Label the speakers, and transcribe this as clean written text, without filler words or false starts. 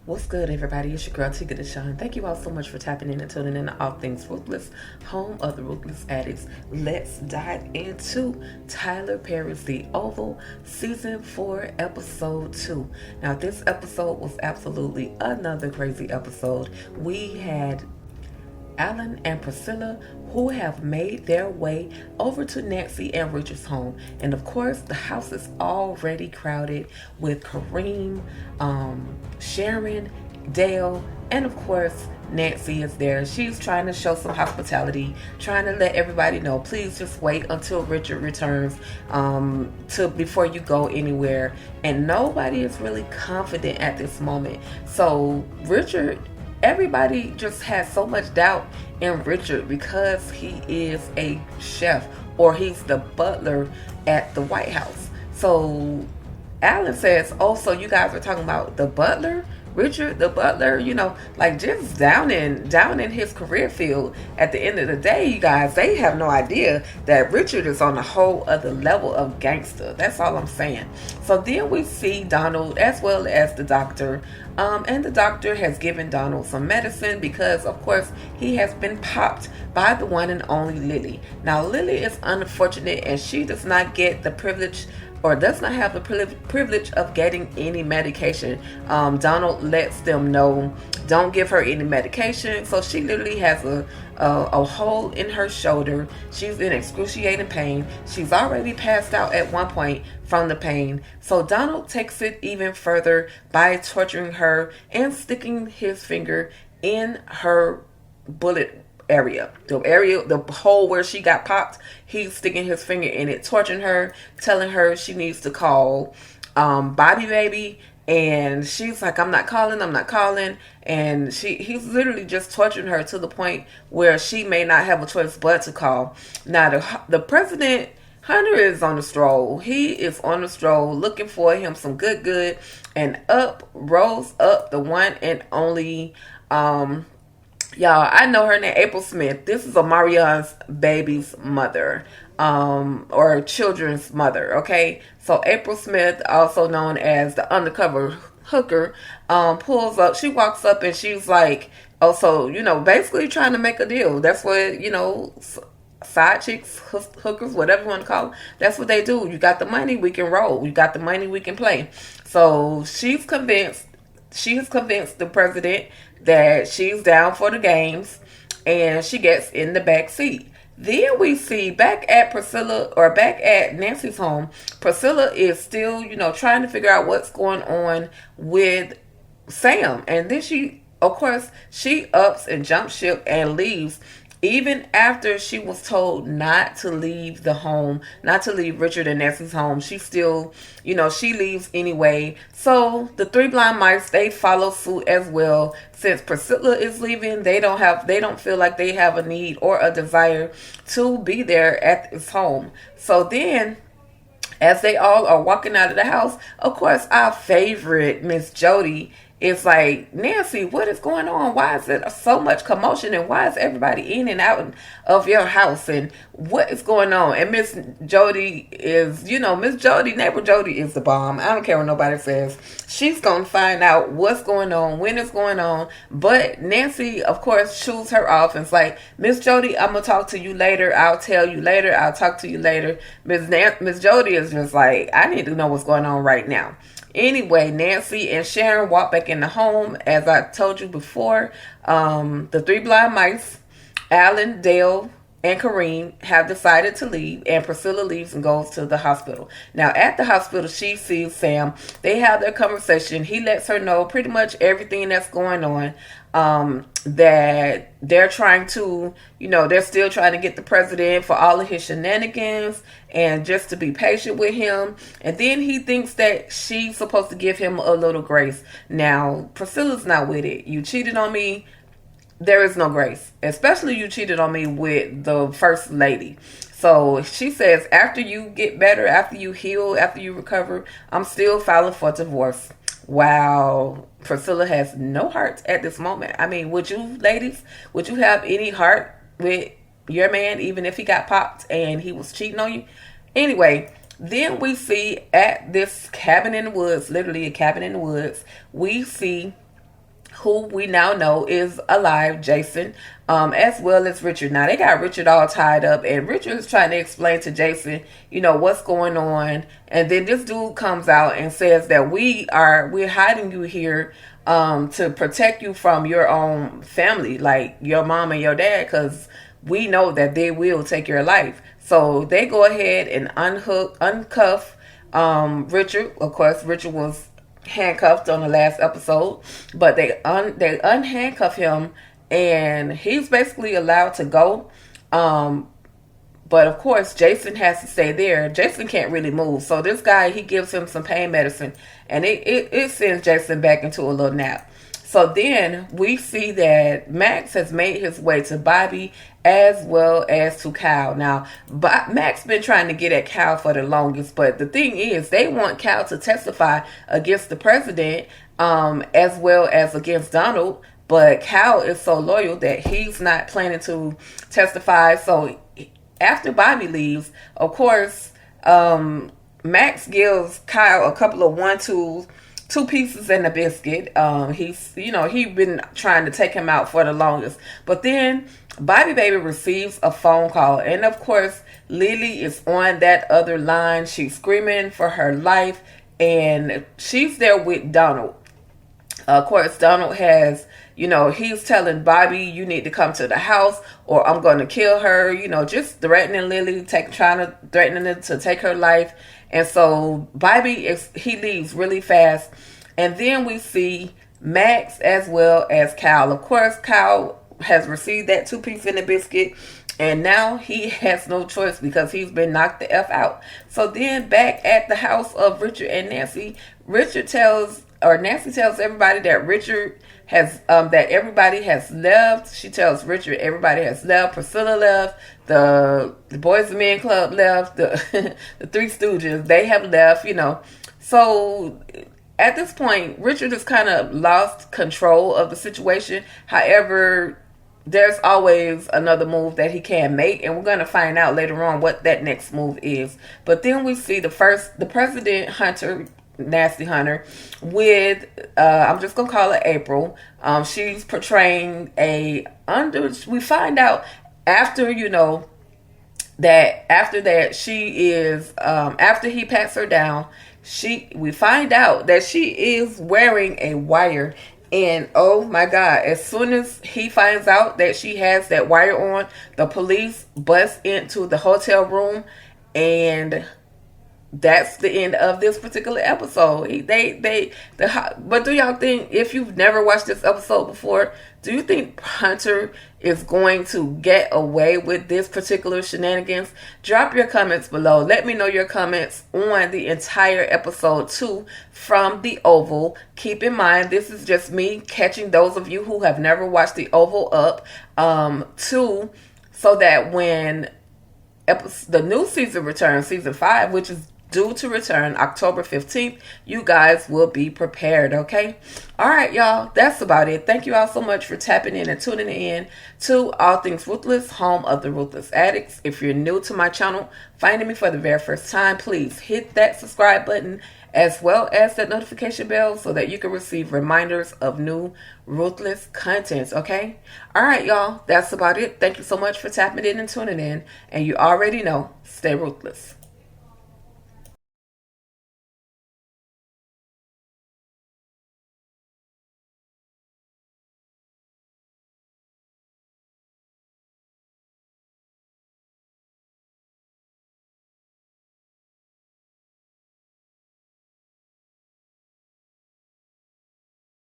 Speaker 1: What's good, everybody? It's your girl, Tika Deshawn. Thank you all so much for tapping in and tuning in to All Things Ruthless, home of the Ruthless Addicts. Let's dive into Tyler Perry's The Oval, Season 4, Episode 2. Now, this episode was absolutely another crazy episode. We had Alan and Priscilla, who have made their way over to Nancy and Richard's home. And of course, the house is already crowded with Kareem, Sharon, Dale, and of course, Nancy is there. She's trying to show some hospitality, trying to let everybody know, please just wait until Richard returns to before you go anywhere. And nobody is really confident at this moment. So Richard, everybody just has so much doubt in Richard because he is a chef, or he's the butler at the White House. So Alan says, oh, so you guys are talking about the butler? Richard, the butler, like just down in his career field. At the end of the day, you guys, they have no idea that Richard is on a whole other level of gangster. That's all I'm saying. So then we see Donald as well as the doctor. And the doctor has given Donald some medicine because, of course, he has been popped by the one and only Lily. Now, Lily is unfortunate and she does not get the privilege, or does not have the privilege of getting any medication. Donald lets them know, don't give her any medication. So she literally has a hole in her shoulder. She's in excruciating pain. She's already passed out at one point from the pain. So Donald takes it even further by torturing her and sticking his finger in her bullet area, the hole where she got popped. He's sticking his finger in it, torturing her, telling her she needs to call Bobby Baby, and she's like, I'm not calling, and he's literally just torturing her to the point where she may not have a choice but to call. Now the president, Hunter, is on the stroll. He is on the stroll looking for him some good, and up rose up the one and only y'all, I know her name, April Smith. This is Omarion's baby's mother, or children's mother, okay? So April Smith, also known as the undercover hooker, pulls up. She walks up and she's like, oh, so, basically trying to make a deal. That's what, side chicks, hookers, whatever you want to call them, that's what they do. You got the money, we can roll. You got the money, we can play. So she has convinced the president that she's down for the games, and she gets in the back seat. Then we see back at Nancy's home, Priscilla is still, trying to figure out what's going on with Sam. And then she ups and jumps ship and leaves, even after she was told not to leave the home, not to leave Richard and Nancy's home. She still, she leaves anyway. So the three blind mice, they follow suit as well. Since Priscilla is leaving, they don't feel like they have a need or a desire to be there at his home. So then, as they all are walking out of the house, of course, our favorite Miss Jody is like, Nancy, what is going on? Why is it so much commotion? And why is everybody in and out of your house? And what is going on? And Miss Jody is, neighbor Jody is the bomb. I don't care what nobody says. She's going to find out what's going on, when it's going on. But Nancy, of course, shoots her off and it's like, Miss Jody, I'm going to talk to you later. I'll tell you later. I'll talk to you later. Miss Jody is just like, I need to know what's going on right now. Anyway, Nancy and Sharon walk back in the home. As I told you before, the three blind mice, Alan, Dale, and Kareem, have decided to leave, and Priscilla leaves and goes to the hospital. Now, at the hospital, she sees Sam. They have their conversation. He lets her know pretty much everything that's going on, that they're trying to, they're still trying to get the president for all of his shenanigans and just to be patient with him. And then he thinks that she's supposed to give him a little grace. Now, Priscilla's not with it. You cheated on me. There is no grace. Especially you cheated on me with the first lady. So she says, after you get better, after you heal, after you recover, I'm still filing for divorce. Wow. Priscilla has no heart at this moment. I mean, would you, ladies, would you have any heart with your man, even if he got popped and he was cheating on you? Anyway, then we see at this cabin in the woods, literally a cabin in the woods, we see who we now know is alive, Jason, as well as Richard. Now they got Richard all tied up, and Richard is trying to explain to Jason, what's going on. And then this dude comes out and says that we're hiding you here to protect you from your own family, like your mom and your dad, because we know that they will take your life. So they go ahead and uncuff Richard. Of course, Richard was handcuffed on the last episode, but they unhandcuff him, and he's basically allowed to go. But of course, Jason has to stay there. Jason can't really move, so this guy, he gives him some pain medicine, and it sends Jason back into a little nap. So then we see that Max has made his way to Bobby as well as to Kyle. Now, Max been trying to get at Kyle for the longest, but the thing is, they want Kyle to testify against the president as well as against Donald. But Kyle is so loyal that he's not planning to testify. So after Bobby leaves, of course, Max gives Kyle a couple of 1-2s, 2 pieces and a biscuit. He's been trying to take him out for the longest. But then Bobby Baby receives a phone call. And of course, Lily is on that other line. She's screaming for her life. And she's there with Donald. Of course, Donald has, he's telling Bobby, you need to come to the house or I'm going to kill her. Just threatening Lily, threatening her to take her life. And so Bobby, he leaves really fast. And then we see Max as well as Kyle. Of course, Kyle has received that 2-piece in the biscuit. And now he has no choice because he's been knocked the F out. So then back at the house of Richard and Nancy, Nancy tells everybody that Richard has, that everybody has left. She tells Richard everybody has left. Priscilla left. The Boys and Men Club left. The Three Stooges, they have left, So at this point, Richard has kind of lost control of the situation. However, there's always another move that he can make, and we're going to find out later on what that next move is. But then we see the President Hunter, Nasty Hunter, with I'm just gonna call her April. She's portraying we find out after that she is after he pats her down, we find out that she is wearing a wire. And oh my God, as soon as he finds out that she has that wire on, the police bust into the hotel room, and that's the end of this particular episode. But do y'all think, if you've never watched this episode before, do you think Hunter is going to get away with this particular shenanigans? Drop your comments below. Let me know your comments on the entire episode 2 from The Oval. Keep in mind, this is just me catching those of you who have never watched The Oval up, so that when the new season returns, season 5, which is due to return October 15th, you guys will be prepared, okay? All right, y'all, that's about it. Thank you all so much for tapping in and tuning in to All Things Ruthless, home of the Ruthless Addicts. If you're new to my channel, finding me for the very first time, please hit that subscribe button as well as that notification bell so that you can receive reminders of new Ruthless content, okay? All right, y'all, that's about it. Thank you so much for tapping in and tuning in, and you already know, stay ruthless.